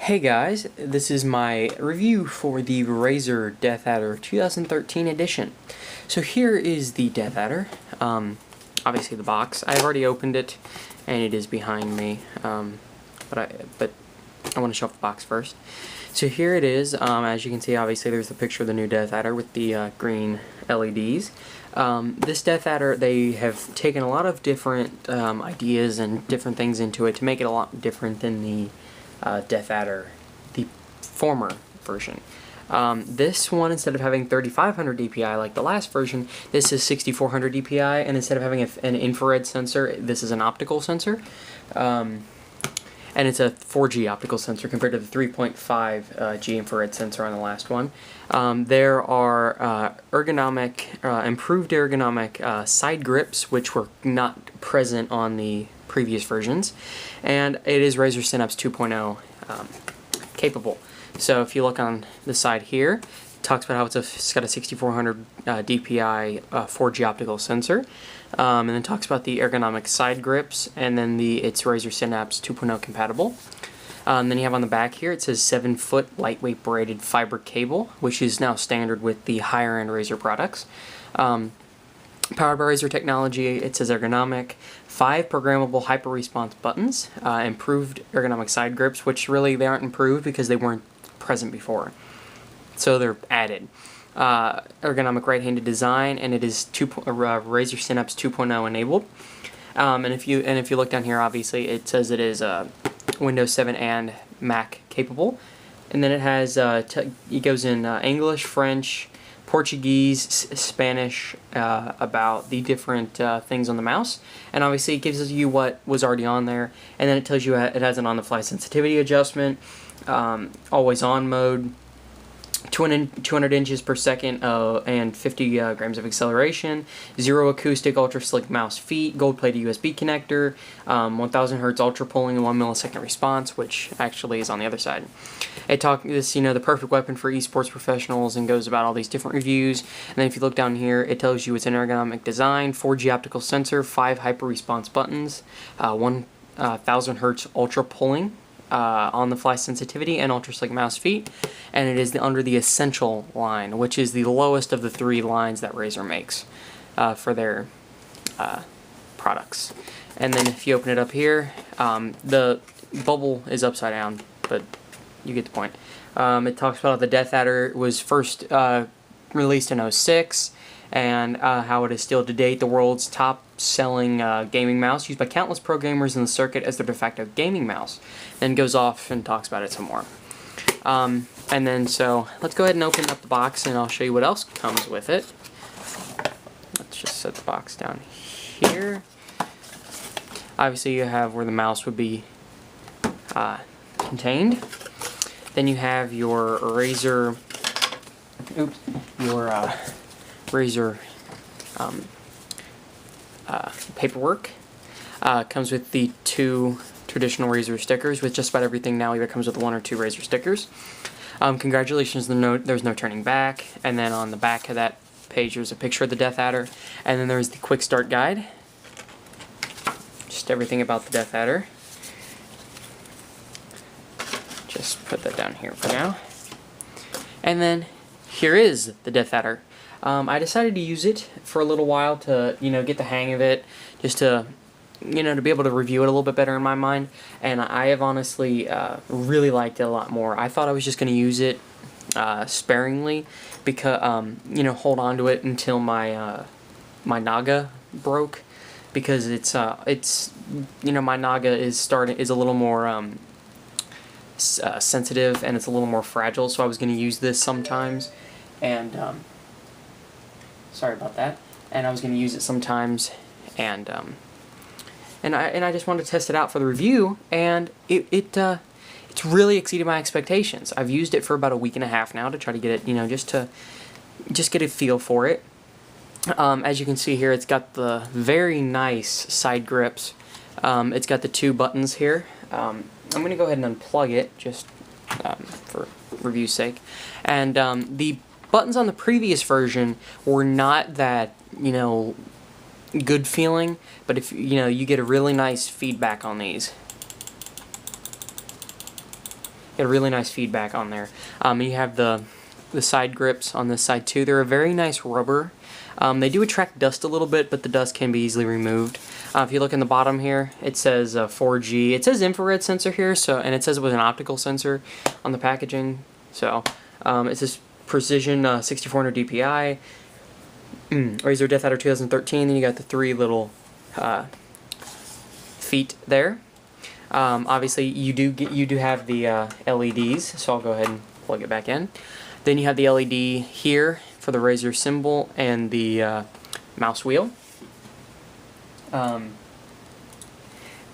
Hey guys, this is my review for the Razer Deathadder 2013 edition. So here is the Deathadder, obviously the box. I've already opened it and it is behind me, but I want to show off the box first. So here it is. As you can see, obviously there's the picture of the new Deathadder with the green LEDs. This Deathadder, they have taken a lot of different ideas and different things into it to make it a lot different than the Deathadder, the former version. This one, instead of having 3500 DPI like the last version, this is 6400 DPI, and instead of having an infrared sensor, this is an optical sensor. And it's a 4G optical sensor compared to the 3.5G infrared sensor on the last one. There are improved ergonomic side grips, which were not present on the previous versions, and it is Razer Synapse 2.0 capable. So if you look on the side here, it talks about how it's got a 6400 DPI 4G optical sensor, and then talks about the ergonomic side grips, and then it's Razer Synapse 2.0 compatible. Then you have on the back here, it says 7-foot lightweight braided fiber cable, which is now standard with the higher end Razer products. Powered by Razer technology, it says ergonomic, 5 programmable hyper-response buttons, improved ergonomic side grips, which really they aren't improved because they weren't present before. So they're added. Ergonomic right-handed design, and it is Razer Synapse 2.0 enabled. And if you look down here, obviously it says it is Windows 7 and Mac capable. And then it has it goes in English, French, Portuguese, Spanish, about the different things on the mouse, and obviously it gives you what was already on there, and then it tells you it has an on-the-fly sensitivity adjustment, always on mode, 200 inches per second and 50 grams of acceleration, 0 acoustic ultra slick mouse feet, gold-plated USB connector, 1000 hertz ultra polling and 1 millisecond response, which actually is on the other side. It talks this, the perfect weapon for esports professionals, and goes about all these different reviews. And then if you look down here, it tells you it's an ergonomic design, 4G optical sensor, 5 hyper response buttons, 1000 hertz ultra polling, on-the-fly sensitivity, and ultra-slick mouse feet, and it is under the Essential line, which is the lowest of the 3 lines that Razer makes for their products. And then if you open it up here, the bubble is upside down, but you get the point. It talks about how the Deathadder was first released in 2006, and how it is still to date the world's top-selling gaming mouse, used by countless pro gamers in the circuit as their de facto gaming mouse. Then goes off and talks about it some more. And then so let's go ahead and open up the box, and I'll show you what else comes with it. Let's just set the box down here. Obviously you have where the mouse would be contained. Then you have your Razer, Razer paperwork. Comes with the 2 traditional Razer stickers. With just about everything now either comes with 1 or 2 Razer stickers. Congratulations, there's no turning back. And then on the back of that page there's a picture of the Deathadder. And then there's the quick start guide. Just everything about the Deathadder. Just put that down here for now. And then here is the Deathadder. I decided to use it for a little while to, get the hang of it, just to, to be able to review it a little bit better in my mind. And I have honestly really liked it a lot more. I thought I was just going to use it sparingly, because, hold on to it until my my Naga broke, because it's my Naga is a little more sensitive, and it's a little more fragile. So I was going to use this sometimes, and sorry about that. And I was going to use it sometimes, and I just wanted to test it out for the review, and it's really exceeded my expectations. I've used it for about a week and a half now to try to get it, just get a feel for it. As you can see here, it's got the very nice side grips. It's got the 2 buttons here. I'm going to go ahead and unplug it just for review's sake. And the buttons on the previous version were not that, good feeling, but if you get a really nice feedback on these. get really nice feedback on there. You have the side grips on this side too. They're a very nice rubber. They do attract dust a little bit, but the dust can be easily removed. If you look in the bottom here, it says 4G. It says infrared sensor here, and it says it was an optical sensor on the packaging. So it says precision 6400 DPI. Razer Deathadder 2013. Then you got the 3 little feet there. Obviously, you do have the LEDs, so I'll go ahead and plug it back in. Then you have the LED here for the Razer symbol and the mouse wheel.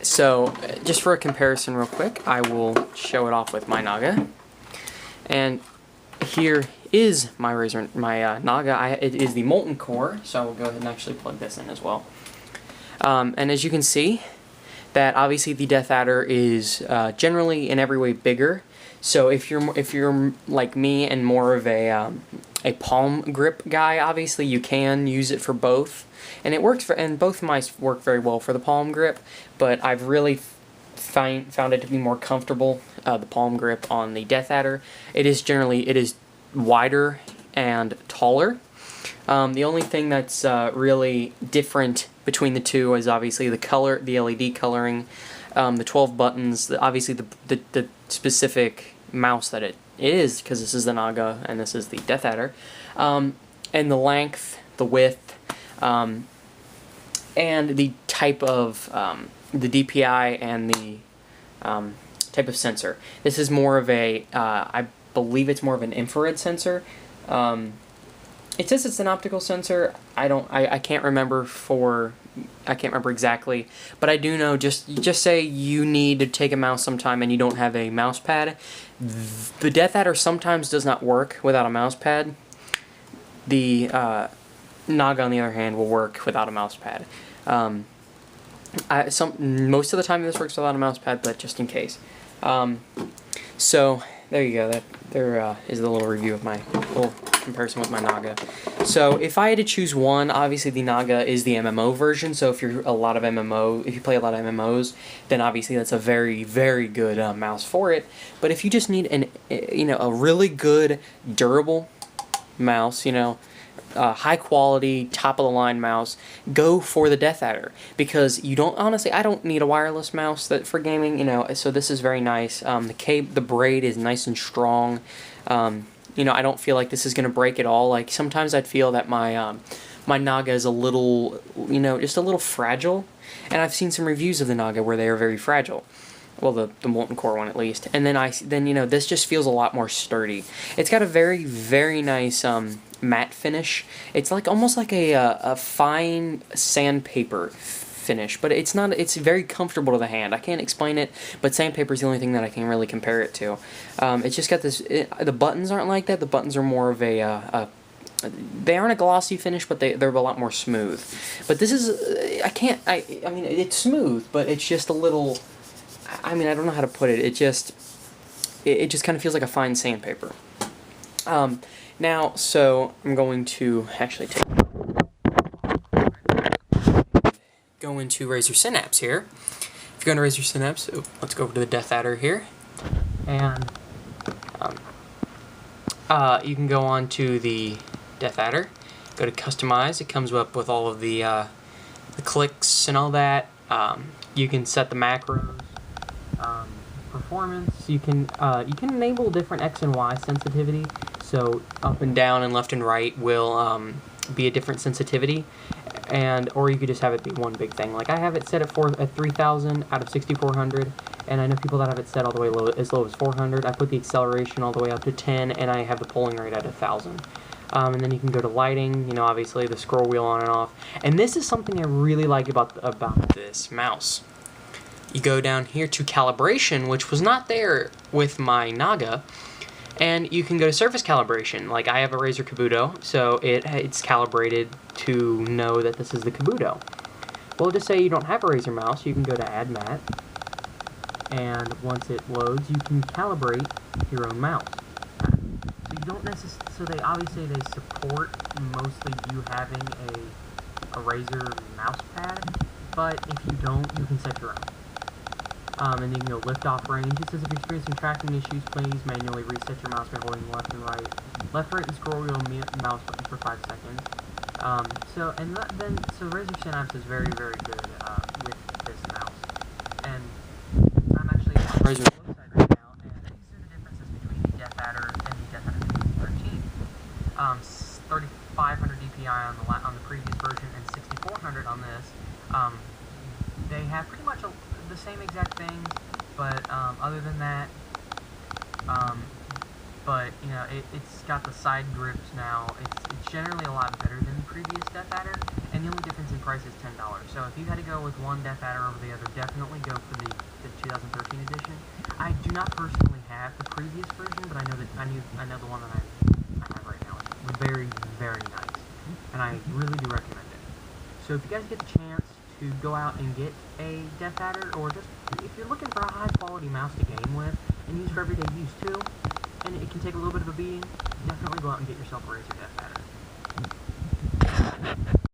So, just for a comparison real quick, I will show it off with my Naga. And here is my Razer, my Naga. It is the Molten Core, so I will go ahead and actually plug this in as well. And as you can see, that obviously the Deathadder is generally in every way bigger. So if you're like me and more of a palm grip guy, obviously you can use it for both, and it works for, and both mice work very well for the palm grip. But I've really found it to be more comfortable, the palm grip on the Deathadder. It is wider and taller. The only thing that's really different between the two is obviously the color, the LED coloring, the 12 buttons, obviously the specific mouse that it is, because this is the Naga and this is the Deathadder, and the length, the width, and the type of the DPI and the type of sensor. This is more of a, I believe it's more of an infrared sensor. It says it's an optical sensor. I can't remember exactly, but I do know, just say you need to take a mouse sometime and you don't have a mouse pad. The Deathadder sometimes does not work without a mouse pad. The Naga, on the other hand, will work without a mouse pad. Most of the time this works without a mouse pad, but just in case. So there you go. There is the little review of my little comparison with my Naga. So if I had to choose one, obviously the Naga is the MMO version. So if you play a lot of MMOs, then obviously that's a very, very good mouse for it. But if you just need a really good, durable mouse, high quality, top of the line mouse, go for the Deathadder, because you don't, honestly, I don't need a wireless mouse for gaming, so this is very nice. The braid is nice and strong. I don't feel like this is going to break at all. Like, sometimes I'd feel that my my Naga is a little, just a little fragile, and I've seen some reviews of the Naga where they are very fragile. Well, the Molten Core one at least. And then this just feels a lot more sturdy. It's got a very, very nice matte finish. It's almost like a fine sandpaper finish, but it's not. It's very comfortable to the hand. I can't explain it, but sandpaper is the only thing that I can really compare it to. It's just got this. The buttons aren't like that. The buttons are more of they aren't a glossy finish, but they're a lot more smooth. But this is. I mean, it's smooth, but it's just a little. I mean, I don't know how to put it. It just kind of feels like a fine sandpaper. Now, so I'm going to actually go into Razer Synapse here. If you go into Razer Synapse, let's go over to the Deathadder here, and you can go on to the Deathadder, go to Customize. It comes up with all of the clicks and all that. You can set the macros. Performance, you can enable different X and Y sensitivity, so up and down and left and right will be a different sensitivity, or you could just have it be one big thing. Like, I have it set at 3000 out of 6400, and I know people that have it set all the way as low as 400. I put the acceleration all the way up to 10, and I have the polling rate at 1000. And then you can go to lighting, obviously the scroll wheel on and off. And this is something I really like about this mouse. You go down here to calibration, which was not there with my Naga, and you can go to surface calibration. Like, I have a Razer Kabuto, so it's calibrated to know that this is the Kabuto. Well, just say you don't have a Razer mouse, you can go to Add Mat, and once it loads, you can calibrate your own mouse. So you don't necessarily, obviously they support mostly you having a Razer mouse pad, but if you don't, you can set your own. And then you can go lift off range. It says if you're experiencing tracking issues, please manually reset your mouse by holding left, right, and scroll wheel mouse button for 5 seconds. So Razer Synapse is very, very good with this mouse. And I'm actually on Razer's website right now, and these are the differences between the Deathadder and the Deathadder 2013. 3,500 DPI on the previous version and 6,400 on this. They have pretty much the same exact things, but other than that, you know, it's got the side grips now. It's generally a lot better than the previous Deathadder, and the only difference in price is $10. So if you had to go with one Deathadder over the other, definitely go for the 2013 edition. I do not personally have the previous version, but I know the one that I have right now is very, very nice, and I really do recommend it. So if you guys get the chance to go out and get a Deathadder, or just if you're looking for a high quality mouse to game with and use for everyday use too, and it can take a little bit of a beating, definitely go out and get yourself a Razer Deathadder.